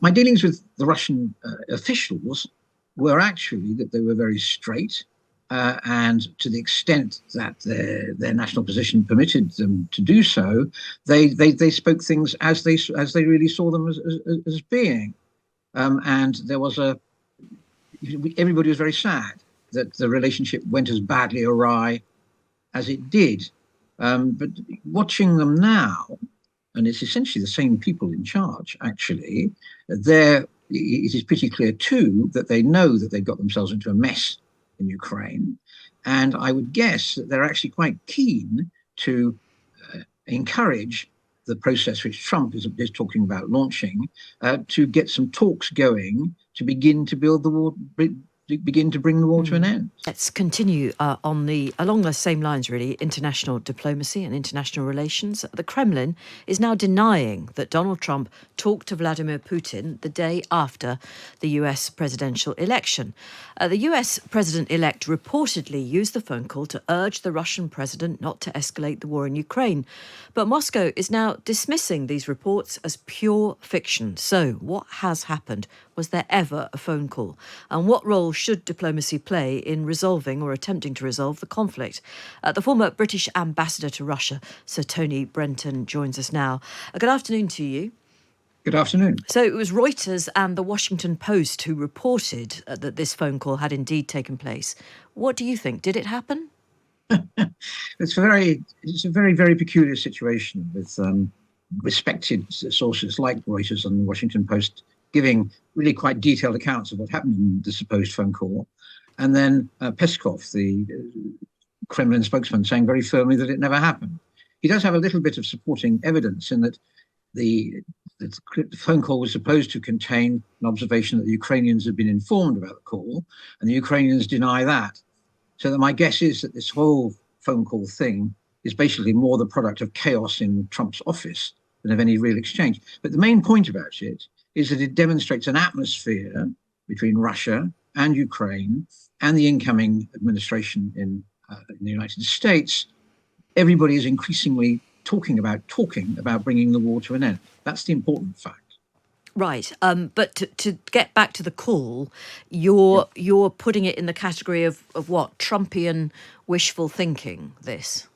My dealings with the Russian officials were actually that they were very straight, and to the extent that their national position permitted them to do so, they spoke things as they really saw them as being. And there was everybody was very sad that the relationship went as badly awry as it did. But watching them now, and it's essentially the same people in charge, actually, there it is pretty clear too that they know that they've got themselves into a mess in Ukraine. And I would guess that they're actually quite keen to encourage the process which Trump is talking about launching, to get some talks going to begin to build the war, begin to bring the war to an end. Let's continue along the same lines, really, international diplomacy and international relations. The Kremlin is now denying that Donald Trump talked to Vladimir Putin the day after the US presidential election. The US president-elect reportedly used the phone call to urge the Russian president not to escalate the war in Ukraine. But Moscow is now dismissing these reports as pure fiction. So what has happened? Was there ever a phone call? And what role should diplomacy play in resolving or attempting to resolve the conflict? The former British ambassador to Russia, Sir Tony Brenton, joins us now. Good afternoon to you. Good afternoon. So it was Reuters and the Washington Post who reported that this phone call had indeed taken place. What do you think? Did it happen? It's a very, very peculiar situation with respected sources like Reuters and the Washington Post giving really quite detailed accounts of what happened in the supposed phone call. And then Peskov, the Kremlin spokesman, saying very firmly that it never happened. He does have a little bit of supporting evidence in that the phone call was supposed to contain an observation that the Ukrainians had been informed about the call, and the Ukrainians deny that. So that my guess is that this whole phone call thing is basically more the product of chaos in Trump's office than of any real exchange. But the main point about it is that it demonstrates an atmosphere between Russia and Ukraine and the incoming administration in the United States. Everybody is increasingly talking about bringing the war to an end. That's the important fact. Right. But to get back to the call, you're putting it in the category of what? Trumpian wishful thinking, this?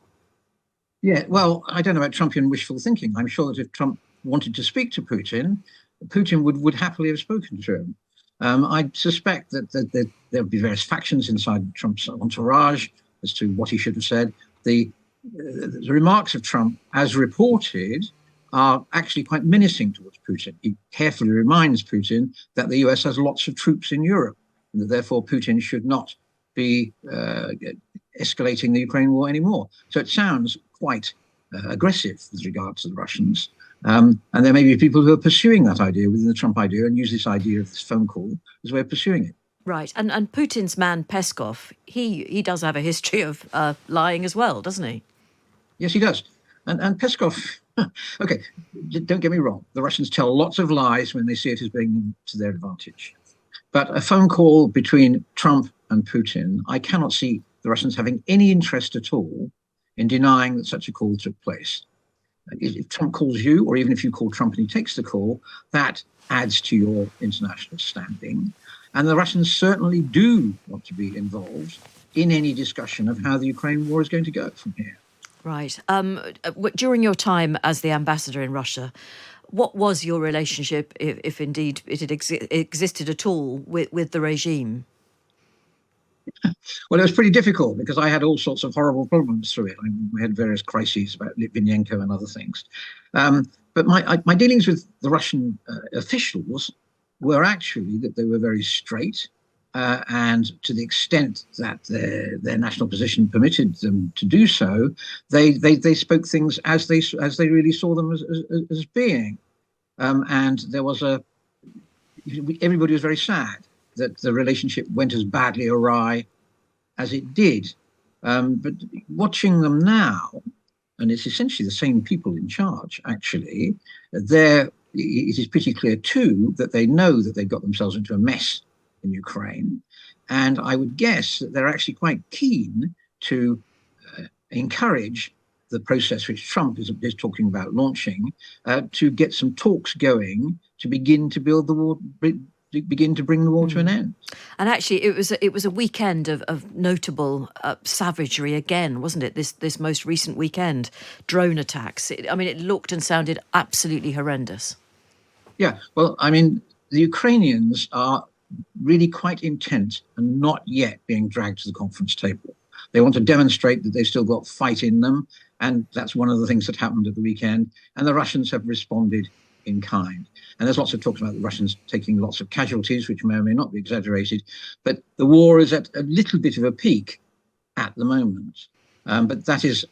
Yeah, well, I don't know about Trumpian wishful thinking. I'm sure that if Trump wanted to speak to Putin would happily have spoken to him. I suspect that there would be various factions inside Trump's entourage as to what he should have said. The remarks of Trump, as reported, are actually quite menacing towards Putin. He carefully reminds Putin that the US has lots of troops in Europe, and that therefore Putin should not be escalating the Ukraine war anymore. So it sounds quite aggressive with regard to the Russians. And there may be people who are pursuing that idea within the Trump idea and use this idea of this phone call as a way of pursuing it. Right. And Putin's man, Peskov, he does have a history of lying as well, doesn't he? Yes, he does. And Peskov, okay, don't get me wrong. The Russians tell lots of lies when they see it as being to their advantage. But a phone call between Trump and Putin, I cannot see the Russians having any interest at all in denying that such a call took place. If Trump calls you, or even if you call Trump and he takes the call, that adds to your international standing. And the Russians certainly do want to be involved in any discussion of how the Ukraine war is going to go from here. Right. During your time as the ambassador in Russia, what was your relationship, if indeed it had existed at all, with the regime? Well, it was pretty difficult because I had all sorts of horrible problems through it. We had various crises about Litvinenko and other things. But my dealings with the Russian officials were actually that they were very straight, and to the extent that their national position permitted them to do so, they spoke things as they really saw them as being. And there was everybody was very sad that the relationship went as badly awry as it did. But watching them now, and it's essentially the same people in charge, actually, it is pretty clear too that they know that they've got themselves into a mess in Ukraine. And I would guess that they're actually quite keen to encourage the process which Trump is talking about launching, to get some talks going to begin to build the war, begin to bring the war to an end. And actually, it was a weekend of notable savagery again, wasn't it? This most recent weekend, drone attacks. It looked and sounded absolutely horrendous. Yeah, well, the Ukrainians are really quite intent and not yet being dragged to the conference table. They want to demonstrate that they've still got fight in them, and that's one of the things that happened at the weekend. And the Russians have responded in kind. And there's lots of talk about the Russians taking lots of casualties, which may or may not be exaggerated. But the war is at a little bit of a peak at the moment. But that is,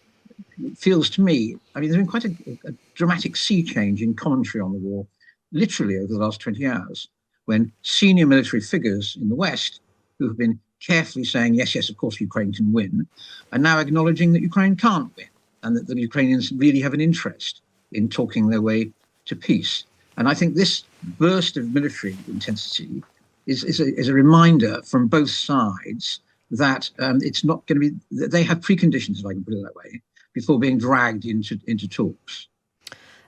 it feels to me, there's been quite a dramatic sea change in commentary on the war, literally over the last 20 hours, when senior military figures in the West, who have been carefully saying, yes, of course, Ukraine can win, are now acknowledging that Ukraine can't win, and that the Ukrainians really have an interest in talking their way to peace. And I think this burst of military intensity is a reminder from both sides that it's not going to be, they have preconditions, if I can put it that way, before being dragged into talks.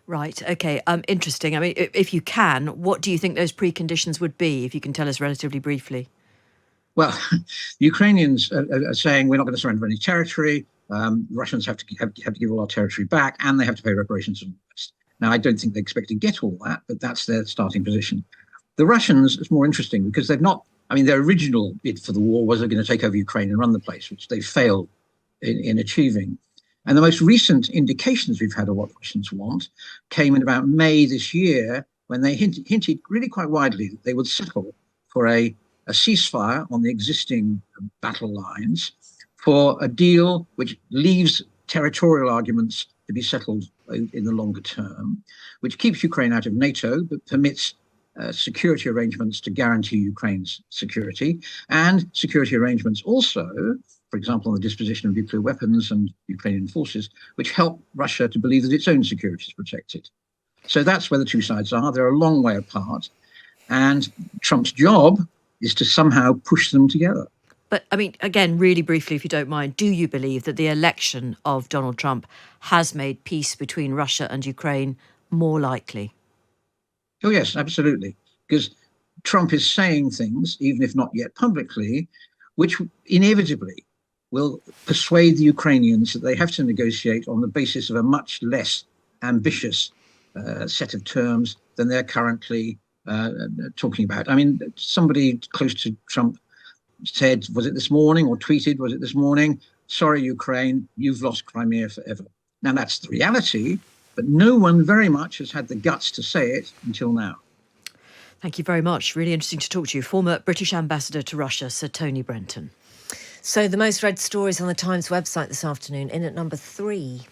Right. Okay. Interesting. If you can, what do you think those preconditions would be, if you can tell us relatively briefly? Well, the Ukrainians are saying we're not going to surrender any territory. Russians have to give all our territory back, and they have to pay reparations to the West. Now, I don't think they expect to get all that, but that's their starting position. The Russians is more interesting because they've not, their original bid for the war was they're going to take over Ukraine and run the place, which they failed in achieving. And the most recent indications we've had of what the Russians want came in about May this year, when they hinted really quite widely that they would settle for a ceasefire on the existing battle lines, for a deal which leaves territorial arguments to be settled in the longer term, which keeps Ukraine out of NATO, but permits security arrangements to guarantee Ukraine's security, and security arrangements also, for example, on the disposition of nuclear weapons and Ukrainian forces, which help Russia to believe that its own security is protected. So that's where the two sides are. They're a long way apart. And Trump's job is to somehow push them together. But, again, really briefly, if you don't mind, do you believe that the election of Donald Trump has made peace between Russia and Ukraine more likely? Oh, yes, absolutely. Because Trump is saying things, even if not yet publicly, which inevitably will persuade the Ukrainians that they have to negotiate on the basis of a much less ambitious set of terms than they're currently talking about. Somebody close to Trump said, was it this morning, or tweeted, was it this morning? Sorry, Ukraine, you've lost Crimea forever. Now, that's the reality, but no one very much has had the guts to say it until now. Thank you very much. Really interesting to talk to you. Former British Ambassador to Russia, Sir Tony Brenton. So the most read stories on the Times website this afternoon, in at number 3.